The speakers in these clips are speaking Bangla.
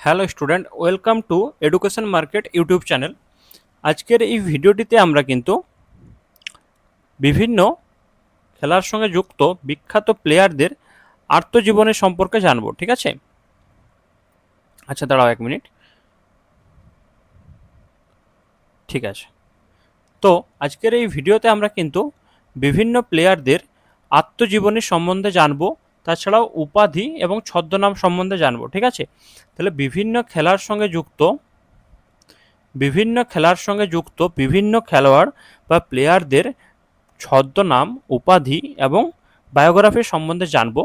Hello student, welcome to education market YouTube channel. আজকের এই ভিডিওটিতে আমরা কিন্তু বিভিন্ন খেলার সঙ্গে যুক্ত বিখ্যাত প্লেয়ারদের আত্মজীবনের সম্পর্কে জানবো। ঠিক আছে, আচ্ছা দাঁড়াও এক মিনিট। ঠিক আছে, তো আজকের এই ভিডিওতে আমরা কিন্তু বিভিন্ন প্লেয়ারদের আত্মজীবনী সম্বন্ধে জানবো, তাছাড়াও উপাধি এবং ছদ্মনাম সম্বন্ধে জানবো। ঠিক আছে, তাহলে বিভিন্ন খেলার সঙ্গে যুক্ত বিভিন্ন খেলোয়াড় বা প্লেয়ারদের ছদ্মনাম, উপাধি এবং বায়োগ্রাফি সম্বন্ধে জানবো।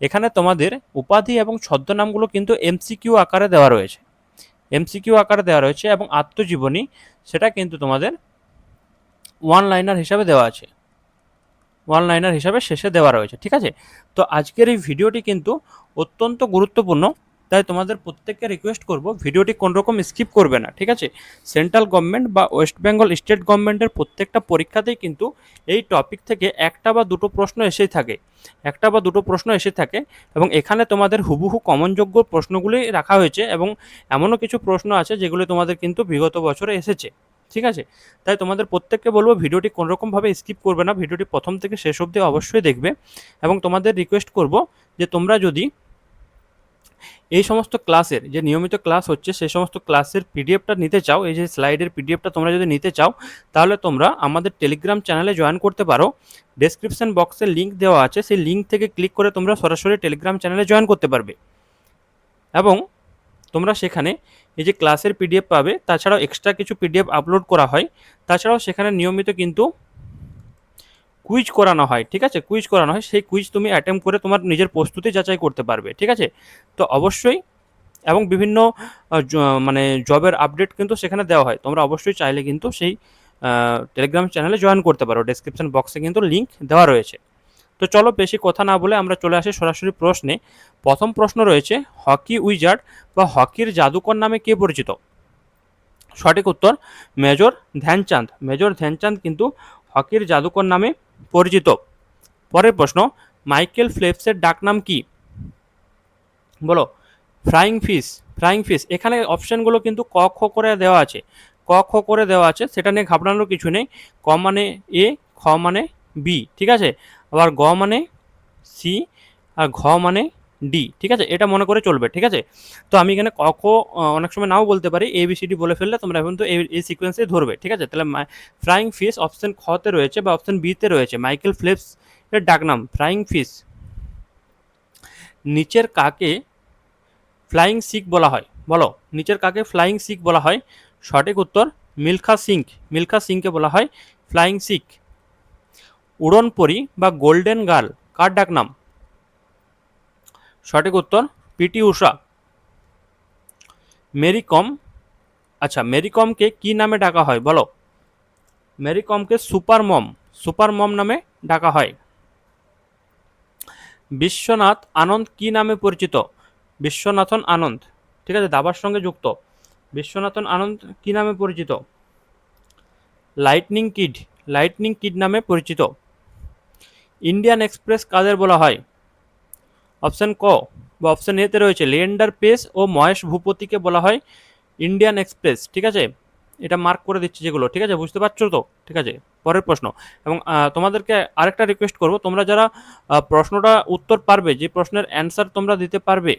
এখানে তোমাদের উপাধি এবং ছদ্মনামগুলো কিন্তু এমসিকিউ আকারে দেওয়া রয়েছে, এবং আত্মজীবনী সেটা কিন্তু তোমাদের ওয়ান লাইনার হিসাবে শেষে দেওয়া রয়েছে। ঠিক আছে, তো আজকের এই ভিডিওটি কিন্তু অত্যন্ত গুরুত্বপূর্ণ, তাই তোমাদের প্রত্যেককে রিকোয়েস্ট করব ভিডিওটি কোনোরকম স্কিপ করবে না। ঠিক আছে, সেন্ট্রাল গভর্নমেন্ট বা ওয়েস্ট বেঙ্গল স্টেট গভর্নমেন্টের প্রত্যেকটা পরীক্ষাতেই কিন্তু এই টপিক থেকে একটা বা দুটো প্রশ্ন এসে থাকে এবং এখানে তোমাদের হুবহু কমনযোগ্য প্রশ্নগুলি রাখা হয়েছে এবং এমনও কিছু প্রশ্ন আছে যেগুলো তোমাদের কিন্তু বিগত বছরে এসেছে। ঠিক আছে, তাই তোমাদের প্রত্যেককে বলবো ভিডিওটি কোনোরকমভাবে স্কিপ করবে না, ভিডিওটি প্রথম থেকে শেষ অবধি অবশ্যই দেখবে। এবং তোমাদের রিকোয়েস্ট করব যে তোমরা যদি এই সমস্ত ক্লাসের যে নিয়মিত ক্লাস হচ্ছে সেই সমস্ত ক্লাসের পিডিএফটা নিতে চাও, এই যে স্লাইডের পিডিএফটা তোমরা যদি নিতে চাও, তাহলে তোমরা আমাদের টেলিগ্রাম চ্যানেলে জয়েন করতে পারো। ডেসক্রিপশন বক্সে লিঙ্ক দেওয়া আছে, সেই লিঙ্ক থেকে ক্লিক করে তোমরা সরাসরি টেলিগ্রাম চ্যানেলে জয়েন করতে পারবে এবং তোমরা সেখানে এই যে ক্লাসের পিডিএফ পাবে, তাছাড়াও এক্সট্রা কিছু পিডিএফ আপলোড করা হয়, তাছাড়াও সেখানে নিয়মিত কিন্তু কুইজ করানো হয়। ঠিক আছে, সেই কুইজ তুমি অ্যাটেম্প করে তোমার নিজের প্রস্তুতি যাচাই করতে পারবে। ঠিক আছে, তো অবশ্যই এবং বিভিন্ন মানে জবের আপডেট কিন্তু সেখানে দেওয়া হয়, তোমরা অবশ্যই চাইলে কিন্তু সেই টেলিগ্রাম চ্যানেলে জয়েন করতে পারো। ডেসক্রিপশন বক্সে কিন্তু লিঙ্ক দেওয়া রয়েছে। তো চলো বেশি কথা না বলে আমরা চলে আসি সরাসরি প্রশ্নে। প্রথম প্রশ্ন রয়েছে, হকি উইজার্ড বা হকির জাদুকর নামে কে পরিচিত? সঠিক উত্তর মেজর ধ্যানচাঁদ কিন্তু হকির জাদুকর নামে পরিচিত। পরের প্রশ্ন, মাইকেল ফেলপসের ডাকনাম কি? বলো। Flying fish. এখানে অপশানগুলো কিন্তু ক খ করে দেওয়া আছে, সেটা নিয়ে ঘাবড়ানোর কিছু নেই। ক মানে এ, খ মানে বি, ঠিক আছে, আবার গ মানে সি, আর ঘ মানে ডি। ঠিক আছে, এটা মনে করে চলবে। ঠিক আছে, তো আমি এখানে ক খ অনেক সময় নাও বলতে পারি, এ বি সি ডি বলে ফেললে তোমরা এখন তো এই সিকোয়েন্সে ধরবে। ঠিক আছে, তাহলে ফ্লাইং ফিশ অপশন খতে রয়েছে বা অপশন বিতে রয়েছে মাইকেল ফেলপস এর ডাকনাম ফ্লাইং ফিশ। নিচের কাকে ফ্লাইং সিখ বলা হয়? বলো, নিচের কাকে ফ্লাইং সিখ বলা হয়? সঠিক উত্তর মিলখা সিংকে বলা হয় ফ্লাইং সিখ। উড়নপরি বা গোল্ডেন গার্ল কার ডাকনাম? সঠিক উত্তর পিটি ঊষা। মেরি কমকে কি নামে ডাকা হয়? বলো। মেরি কমকে সুপার মম নামে ডাকা হয়। বিশ্বনাথ আনন্দ কি নামে পরিচিত? বিশ্বনাথন আনন্দ, ঠিক আছে, দাবার সঙ্গে যুক্ত। বিশ্বনাথন আনন্দ কি নামে পরিচিত? লাইটনিং কিড নামে পরিচিত। ইন্ডিয়ান এক্সপ্রেস কাদের বলা হয়? অপশন ক বা অপশন এতে রয়েছে লিয়েন্ডার পেস ও মহেশ ভূপতিকে বলা হয় ইন্ডিয়ান এক্সপ্রেস। ঠিক আছে, এটা মার্ক করে দিচ্ছি যেগুলো, ঠিক আছে, বুঝতে পারছো তো? ঠিক আছে, পরের প্রশ্ন। এবং তোমাদেরকে আরেকটা রিকোয়েস্ট করব, তোমরা যারা প্রশ্নটা উত্তর পারবে, যে প্রশ্নের অ্যান্সার তোমরা দিতে পারবে,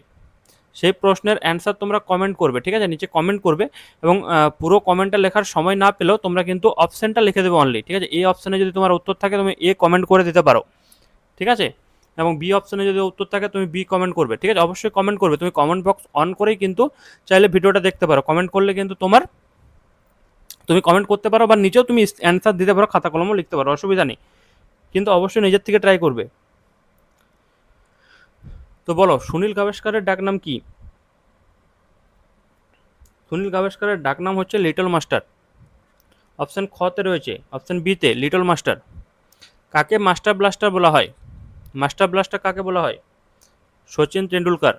সেই প্রশ্নের অ্যান্সার তোমরা কমেন্ট করবে। ঠিক আছে, নিচে কমেন্ট করবে এবং পুরো কমেন্টটা লেখার সময় না পেলেও তোমরা কিন্তু অপশানটা লিখে দেবে অনলি। ঠিক আছে, এই অপশানে যদি তোমার উত্তর থাকে তুমি এ কমেন্ট করে দিতে পারো। ঠিক আছে, এবং বি অপশানে যদি উত্তর থাকে তুমি বি কমেন্ট করবে। ঠিক আছে, অবশ্যই কমেন্ট করবে, তুমি কমেন্ট বক্স অন করেই কিন্তু চাইলে ভিডিওটা দেখতে পারো। কমেন্ট করলে কিন্তু তুমি কমেন্ট করতে পারো বা নিচেও তুমি অ্যান্সার দিতে পারো, খাতা কলমও লিখতে পারো, অসুবিধা নেই, কিন্তু অবশ্যই নিজের থেকে ট্রাই করবে। তো বলো, সুনীল গাভাস্কারের ডাকনাম কি? সুনীল গাভাস্কারের ডাকনাম হচ্ছে লিটল মাস্টার। অপশন খতে রয়েছে, অপশন বিতে লিটল মাস্টার। কাকে মাস্টার ব্লাস্টার বলা হয়? কাকে বলা হয়? সচিন তেন্ডুলকার,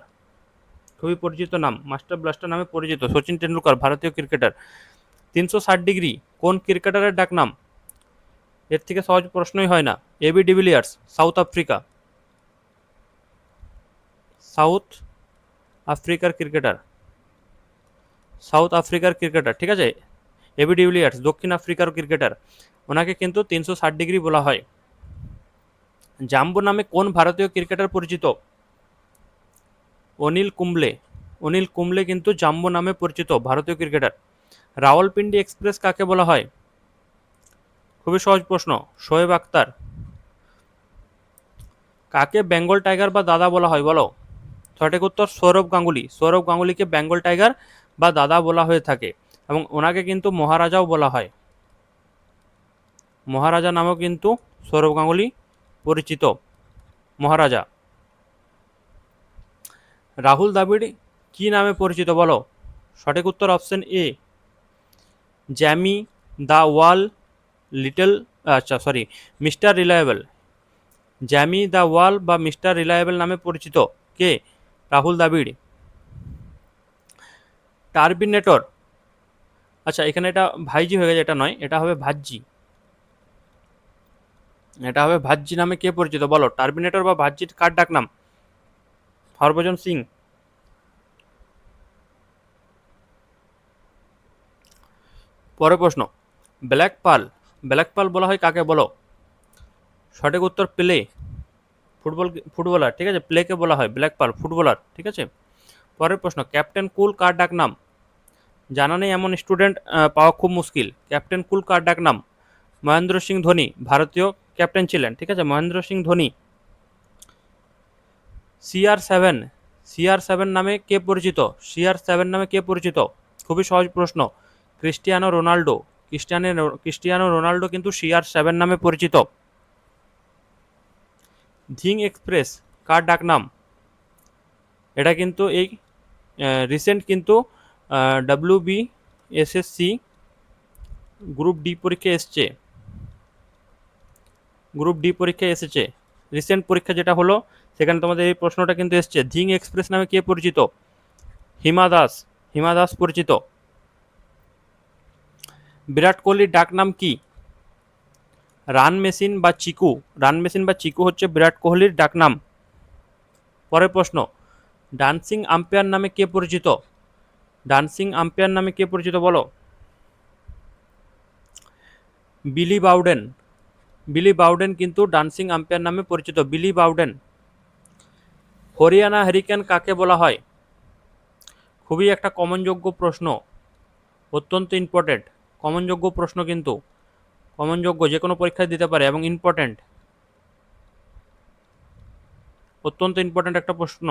খুবই পরিচিত নাম, মাস্টার ব্লাস্টার নামে পরিচিত সচিন তেন্ডুলকার, ভারতীয় ক্রিকেটার। 360 কোন ক্রিকেটারের ডাকনাম? এর থেকে সহজ প্রশ্নই হয় না। এবি ডিভিলিয়ার্স, সাউথ আফ্রিকার ক্রিকেটার। সাউথ আফ্রিকার ক্রিকেটার, ঠিক আছে, এবি ডিভিলিয়ার্স দক্ষিণ আফ্রিকার ক্রিকেটার, ওনাকে কিন্তু 360 বলা হয়। জাম্বো নামে কোন ভারতীয় ক্রিকেটার পরিচিত? অনিল কুম্বলে। অনিল কুম্বলে কিন্তু জাম্বো নামে পরিচিত ভারতীয় ক্রিকেটার। রাওয়ালপিন্ডি এক্সপ্রেস কাকে বলা হয়? খুবই সহজ প্রশ্ন, শোয়েব আক্তার। কাকে বেঙ্গল টাইগার বা দাদা বলা হয় বলো? সঠিক উত্তর সৌরভ গাঙ্গুলি। সৌরভ গাঙ্গুলিকে বেঙ্গল টাইগার বা দাদা বলা হয়ে থাকে এবং ওনাকে কিন্তু মহারাজাও বলা হয়। মহারাজা নামেও কিন্তু সৌরভ গাঙ্গুলি পরিচিত, মহারাজা। রাহুল দ্রাবিড় কি নামে পরিচিত বলো? সঠিক উত্তর option A, Jammy the wall little, mister reliable. Jammy the wall বা মিস্টার রিলায়েবল নামে পরিচিত কে? রাহুল দ্রাবিড়। টার্বিনেটর, আচ্ছা এখানে এটা ভাইজি হয়ে গেছে, এটা নয়, এটা হবে ভাজ্জি। এটা হবে ভাজ্জি নামে কে পরিচিত বলো? টার্মিনেটর বা ভাজ্জির কার ডাক নাম? হরভজন সিং। পরের প্রশ্ন, ব্ল্যাক পার্ল, ব্ল্যাক পার্ল বলা হয় কাকে বলো? সঠিক উত্তর প্লে, ফুটবলার, ঠিক আছে, প্লেকে বলা হয় ব্ল্যাক পার্ল, ফুটবলার, ঠিক আছে। পরের প্রশ্ন, ক্যাপ্টেন কুল কার ডাক নাম? জানা নেই এমন স্টুডেন্ট পাওয়া খুব মুশকিল। ক্যাপ্টেন কুল কার ডাক নাম? মহেন্দ্র সিং ধোনি ভারতীয় ক্যাপ্টেন ছিলেন, ঠিক আছে, মহেন্দ্র সিং ধোনি। CR7, CR7 নামে কে পরিচিত? CR7 নামে কে পরিচিত? খুবই সহজ প্রশ্ন, ক্রিস্টিয়ানো রোনাল্ডো। ক্রিস্টিয়ানো রোনাল্ডো কিন্তু CR7 নামে পরিচিত। ধিং এক্সপ্রেস কার ডাক নাম? এটা কিন্তু এই রিসেন্ট কিন্তু WBSSC গ্রুপ ডি পরীক্ষা এসছে, গ্রুপ ডি পরীক্ষা এসেছে, রিসেন্ট পরীক্ষা যেটা হলো সেখানে তোমাদের এই প্রশ্নটা কিন্তু এসছে। ধিং এক্সপ্রেস নামে কে পরিচিত? হিমা দাস, হিমা দাস পরিচিত। বিরাট কোহলির ডাক নাম কি? রান মেশিন বা চিকু। রান মেশিন বা চিকু হচ্ছে বিরাট কোহলির ডাক নাম। পরের প্রশ্ন, ডান্সিং আম্পায়ার নামে কে পরিচিত? ডান্সিং আম্পায়ার নামে কে পরিচিত বলো? বিলি বাউডেন। বিলি বাউডেন কিন্তু ডান্সিং আম্পায়ার নামে পরিচিত, বিলি বাউডেন। হরিয়ানা হ্যারিকেন কাকে বলা হয়? খুবই একটা কমনযোগ্য প্রশ্ন, অত্যন্ত ইম্পর্টেন্ট, কমনযোগ্য প্রশ্ন কিন্তু, কমনযোগ্য, যে কোনো পরীক্ষায় দিতে পারে এবং ইম্পর্টেন্ট, অত্যন্ত ইম্পর্টেন্ট একটা প্রশ্ন,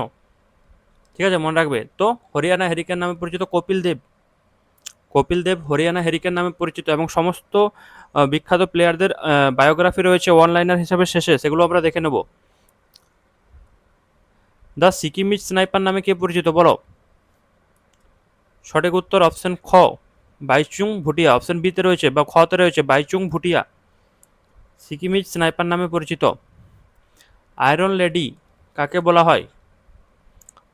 ঠিক আছে, মনে রাখবে। তো হরিয়ানা হ্যারিকেন নামে পরিচিত কপিল দেব। কপিল দেব হরিয়ানা হ্যারিকেন নামে পরিচিত এবং সমস্ত বিখ্যাত প্লেয়ারদের বায়োগ্রাফি রয়েছে অনলাইনার হিসাবে শেষে, সেগুলো আমরা দেখে নেব। দ্য সিকিমিজ স্নাইপার নামে কে পরিচিত বলো? সঠিক উত্তর অপশন খ, বাইচুং ভুটিয়া। অপশন বিতে রয়েছে বা খতে রয়েছে বাইচুং ভুটিয়া, সিকিমিজ স্নাইপার নামে পরিচিত। আয়রন লেডি কাকে বলা হয়?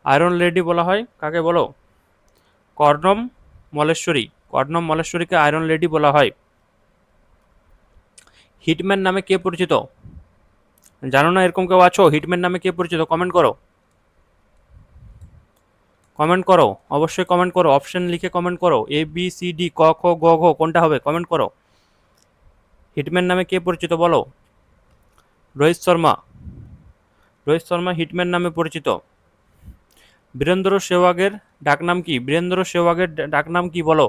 আয়রন লেডি বলা হয় কাকে বলো? কর্ণম মল্লেশ্বরী। কর্ণম মল্লেশ্বরীকে আয়রন লেডি বলা হয়। হিটম্যান নামে কে পরিচিত? জানো না এরকম কেউ আছো? হিটম্যান নামে কে পরিচিত? কমেন্ট করো, কমেন্ট করো, অবশ্যই কমেন্ট করো, অপশন লিখে কমেন্ট করো, ABCD ক খ গ ঘ কোনটা হবে কমেন্ট করো। হিটম্যান নামে কে পরিচিত বলো? রোহিত শর্মা। রোহিত শর্মা হিটম্যান নামে পরিচিত। বীরেন্দ্র সেহবাগের ডাকনাম কি? বীরেন্দ্র সেহবাগের ডাকনাম কি বলো?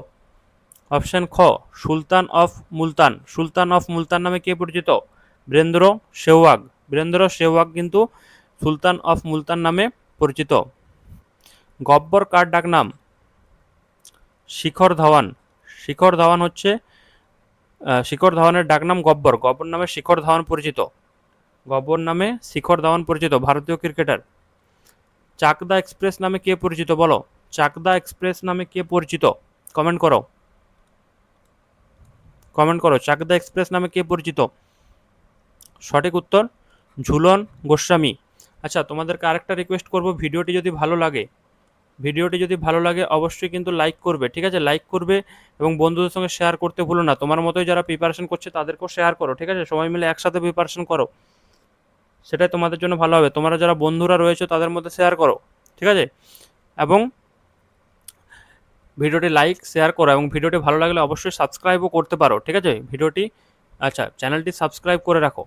অপশন খ, sultan of Multan. Sultan of Multan নামে কে পরিচিত? বীরেন্দ্র সেহবাগ। বীরেন্দ্র সেহবাগ কিন্তু সুলতান অফ মুলতান নামে পরিচিত। গব্বর কার ডাকনাম? শিখর ধাওয়ান। শিখর ধাওয়ান হচ্ছে শিখর ধাওয়ানের ডাকনাম গব্বর। গব্বর নামে শিখর ধাওয়ান পরিচিত। গব্বর নামে শিখর ধাওয়ান পরিচিত, ভারতীয় ক্রিকেটার। চাকদা এক্সপ্রেস নামে কে পরিচিত বলো? চাকদা এক্সপ্রেস নামে কে পরিচিত? কমেন্ট করো, কমেন্ট করো, চাকদা এক্সপ্রেস নামে কে পরিচিত? সঠিক উত্তর ঝুলন গোস্বামী। আচ্ছা তোমাদেরকে আরেকটা রিকোয়েস্ট করব, ভিডিওটি যদি ভালো লাগে, ভিডিওটি যদি ভালো লাগে অবশ্যই কিন্তু লাইক করবে, ঠিক আছে, লাইক করবে এবং বন্ধুদের সঙ্গে শেয়ার করতে ভুলো না। তোমার মতোই যারা প্রিপারেশন করছে তাদেরকেও শেয়ার করো, ঠিক আছে, সবাই মিলে একসাথে প্রিপারেশন করো, সেটাই তোমাদের জন্য ভালো হবে। তোমরা যারা বন্ধুরা রয়েছে তাদের মধ্যে শেয়ার করো, ঠিক আছে। এবং ভিডিওটি লাইক শেয়ার করো এবং ভিডিওটি ভালো লাগলে অবশ্যই সাবস্ক্রাইবও করতে পারো, ঠিক আছে? ভিডিওটি চ্যানেলটি সাবস্ক্রাইব করে রাখো,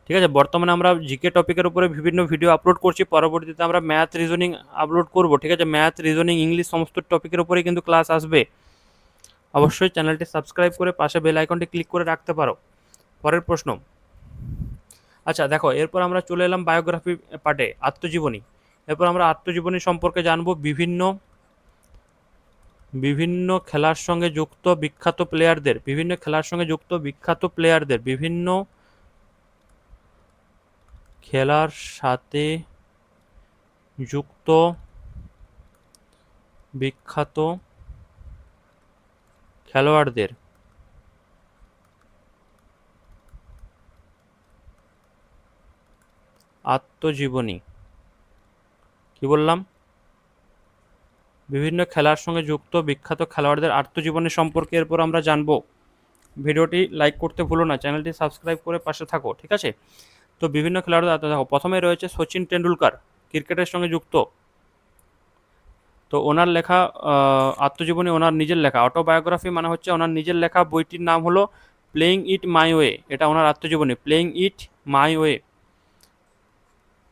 ঠিক আছে? বর্তমানে আমরা জিকে টপিকের উপরে বিভিন্ন ভিডিও আপলোড করছি, পরবর্তীতে আমরা ম্যাথ রিজনিং আপলোড করব, ঠিক আছে? ম্যাথ রিজনিং ইংলিশ সমস্ত টপিকের উপরেই কিন্তু ক্লাস আসবে। অবশ্যই চ্যানেলটি সাবস্ক্রাইব করে পাশে বেল আইকনটি ক্লিক করে রাখতে পারো। পরের প্রশ্ন, দেখো, এরপর আমরা চলে এলাম বায়োগ্রাফি পার্টে, আত্মজীবনী। এরপর আমরা আত্মজীবনী সম্পর্কে জানবো, বিভিন্ন বিভিন্ন খেলার সঙ্গে যুক্ত বিখ্যাত প্লেয়ারদের, বিভিন্ন খেলার সঙ্গে যুক্ত বিখ্যাত প্লেয়ারদের, বিভিন্ন খেলার সাথে যুক্ত বিখ্যাত খেলোয়াড়দের আত্মজীবনী। কি বললাম? বিভিন্ন খেলার সঙ্গে যুক্ত বিখ্যাত খেলোয়াড়দের আত্মজীবনী সম্পর্কে এরপর আমরা জানবো। ভিডিওটি লাইক করতে ভুলো না, চ্যানেলটি সাবস্ক্রাইব করে পাশে থাকো, ঠিক আছে? তো বিভিন্ন খেলোয়াড়দের দেখো, প্রথমে রয়েছে সচিন টেন্ডুলকার, ক্রিকেটের সঙ্গে যুক্ত। তো ওনার লেখা আত্মজীবনী, ওনার নিজের লেখা অটোবায়োগ্রাফি, মানে হচ্ছে ওনার নিজের লেখা বইটির নাম হলো প্লেয়িং ইট মাই ওয়ে। এটা ওনার আত্মজীবনী, প্লেয়িং ইট মাই ওয়ে।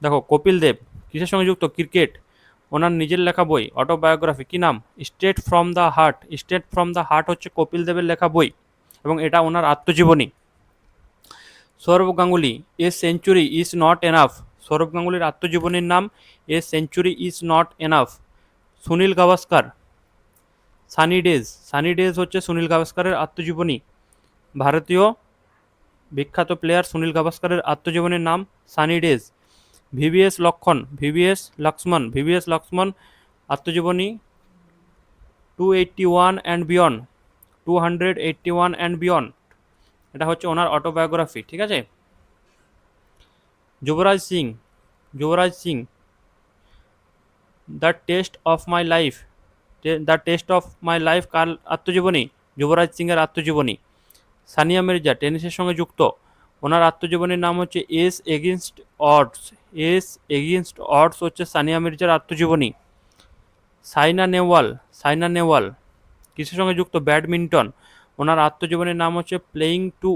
দেখো, কপিল দেব কিসের সঙ্গে যুক্ত? ক্রিকেট। ওনার নিজের লেখা বই অটোবায়োগ্রাফি, কি নাম? Straight from the heart. Straight from the heart হচ্ছে কপিল দেবের লেখা বই এবং এটা ওনার আত্মজীবনী। Sourav Ganguly, a century is not enough. Sourav গাঙ্গুলির আত্মজীবনীর নাম a century is not enough. Sunil Gavaskar, sunny days. Sunny days হচ্ছে সুনীল গাভাস্কারের আত্মজীবনী। ভারতীয় বিখ্যাত প্লেয়ার সুনীল গাভাস্কারের আত্মজীবনীর নাম সানি ডেজ। ভিভিএস লক্ষণ, ভিভিএস লক্ষ্মণ আত্মজীবনী 281 অ্যান্ড বিয়ন্ড, 281 অ্যান্ড বিয়ন্ড। এটা হচ্ছে ওনার অটোবায়োগ্রাফি, ঠিক আছে? Yuvraj Singh the test of my life কার আত্মজীবনী? যুবরাজ সিংয়ের আত্মজীবনী। সানিয়া মির্জা, টেনিসের সঙ্গে যুক্ত, ওনার আত্মজীবনীর নাম হচ্ছে এস এগেইনস্ট অডস হচ্ছে সানিয়া মির্জার আত্মজীবনী। সাইনা নেওয়াল কিসের সঙ্গে যুক্ত? ব্যাডমিন্টন। ওনার আত্মজীবনীর নাম হচ্ছে playing to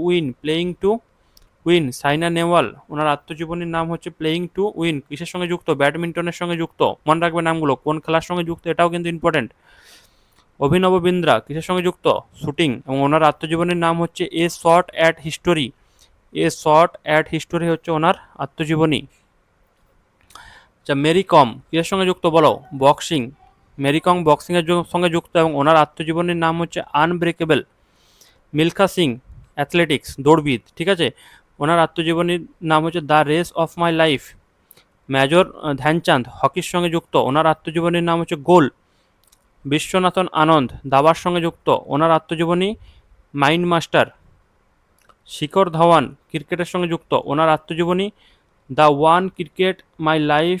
win. Saina Nehwal, ওনার আত্মজীবনীর নাম হচ্ছে প্লেয়িং টু উইন। কিসের সঙ্গে যুক্ত? ব্যাডমিন্টনের সঙ্গে যুক্ত। মনে রাখবে নামগুলো, কোন খেলার সঙ্গে যুক্ত এটাও কিন্তু ইম্পর্টেন্ট। অভিনব বিন্দ্রা কিসের সঙ্গে যুক্ত? শুটিং, এবং ওনার আত্মজীবনীর নাম হচ্ছে এ শর্ট অ্যাট হিস্টোরি হচ্ছে ওনার আত্মজীবনী। মেরি কম কিসের সঙ্গে যুক্ত বলো? বক্সিং। মেরি কম বক্সিংয়ের সঙ্গে যুক্ত এবং ওনার আত্মজীবনীর নাম হচ্ছে আনব্রেকেবল। মিলখা সিং, অ্যাথলেটিক্স, দৌড়বিদ, ঠিক আছে? ওনার আত্মজীবনীর নাম হচ্ছে the race of my life. Major Dhyan Chand হকির সঙ্গে যুক্ত, ওনার আত্মজীবনীর নাম হচ্ছে গোল। বিশ্বনাথন আনন্দ দাবার সঙ্গে যুক্ত, ওনার আত্মজীবনী মাইন্ড মাস্টার। শিখর ধাওয়ান ক্রিকেটের সঙ্গে যুক্ত, ওনার আত্মজীবনী the one cricket my life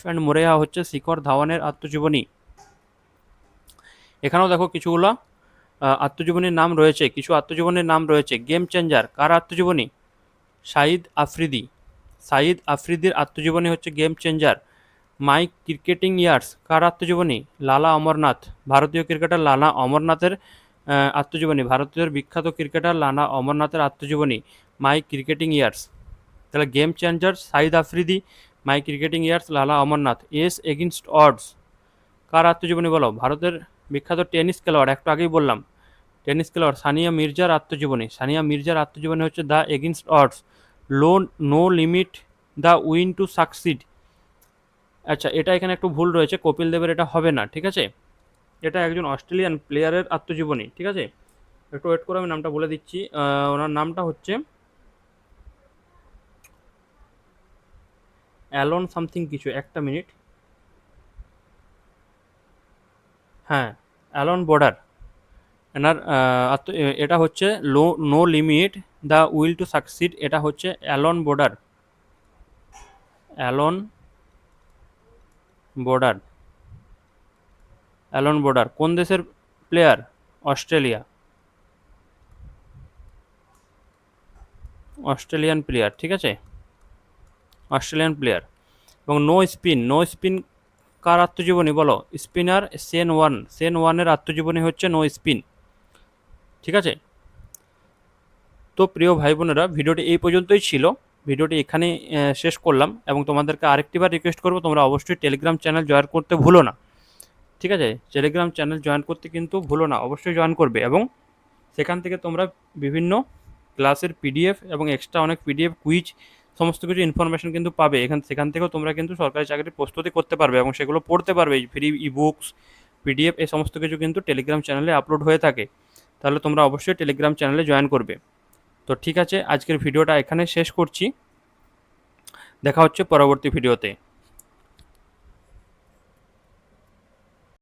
and more হচ্ছে শিখর ধাওয়ানের আত্মজীবনী। এখানেও দেখো কিছুগুলো আত্মজীবনীর নাম রয়েছে, গেম চেঞ্জার কার আত্মজীবনী? সাঈদ আফ্রিদির আত্মজীবনী হচ্ছে গেম চেঞ্জার। মাই ক্রিকেটিং ইয়ার্স কার আত্মজীবনী? লালা অমরনাথ, ভারতীয় ক্রিকেটার লালা অমরনাথের আত্মজীবনী। ভারতীয় বিখ্যাত ক্রিকেটার লালা অমরনাথের আত্মজীবনী মাই ক্রিকেটিং ইয়ার্স। তাহলে গেম চেঞ্জার সাঈদ আফ্রিদি, মাই ক্রিকেটিং ইয়ার্স লালা অমরনাথ। এস এগেইনস্ট অডস কার আত্মজীবনী বলো? ভারতের বিখ্যাত টেনিস খেলোয়াড়, একটু আগেই বললাম, টেনিস খেলোয়াড় সানিয়া মির্জার আত্মজীবনী হচ্ছে the against odds. No limit the win to succeed. এটা এখানে একটু ভুল রয়েছে, কপিল দেবের এটা হবে না, ঠিক আছে? এটা একজন অস্ট্রেলিয়ান প্লেয়ারের আত্মজীবনী, ঠিক আছে? একটু ওয়েট করে আমি নামটা বলে দিচ্ছি। ওনার নামটা হচ্ছে অ্যালন সামথিং কিছু, একটা মিনিট। হ্যাঁ, অ্যালন বর্ডার। এনার এটা হচ্ছে no limit the will to succeed, এটা হচ্ছে অ্যালন বর্ডার। কোন দেশের প্লেয়ার? অস্ট্রেলিয়ান প্লেয়ার, ঠিক আছে? Australian player. এবং নো স্পিন কার আত্মজীবনী বলো? স্পিনার সেন ওয়ানের আত্মজীবনী হচ্ছে নো স্পিন। ঠিক আছে, তো প্রিয় ভাই বোনেরা, ভিডিওটি এই পর্যন্তই ছিল। ভিডিওটি এখানে শেষ করলাম, এবং তোমাদেরকে আরেকটিবার রিকোয়েস্ট করবো, তোমরা অবশ্যই টেলিগ্রাম চ্যানেল জয়েন করতে ভুলো না। ঠিক আছে, টেলিগ্রাম চ্যানেল জয়েন করতে কিন্তু ভুলো না, অবশ্যই জয়েন করবে। এবং সেখান থেকে তোমরা বিভিন্ন ক্লাসের পিডিএফ এবং এক্সট্রা অনেক পিডিএফ, কুইজ, সমস্ত কিছু ইনফরমেশন কিন্তু পাবে সেখান থেকেও তোমরা কিন্তু সরকারি চাকরির প্রস্তুতি করতে পারবে এবং সেগুলো পড়তে পারবে। ফ্রি ইবুকস, পিডিএফ, এই সমস্ত কিছু কিন্তু টেলিগ্রাম চ্যানেলে আপলোড হয়ে থাকে। তাহলে তোমরা অবশ্যই টেলিগ্রাম চ্যানেলে জয়েন করবে। তো ঠিক আছে, আজকের ভিডিওটা এখানে শেষ করছি। দেখা হচ্ছে পরবর্তী ভিডিওতে।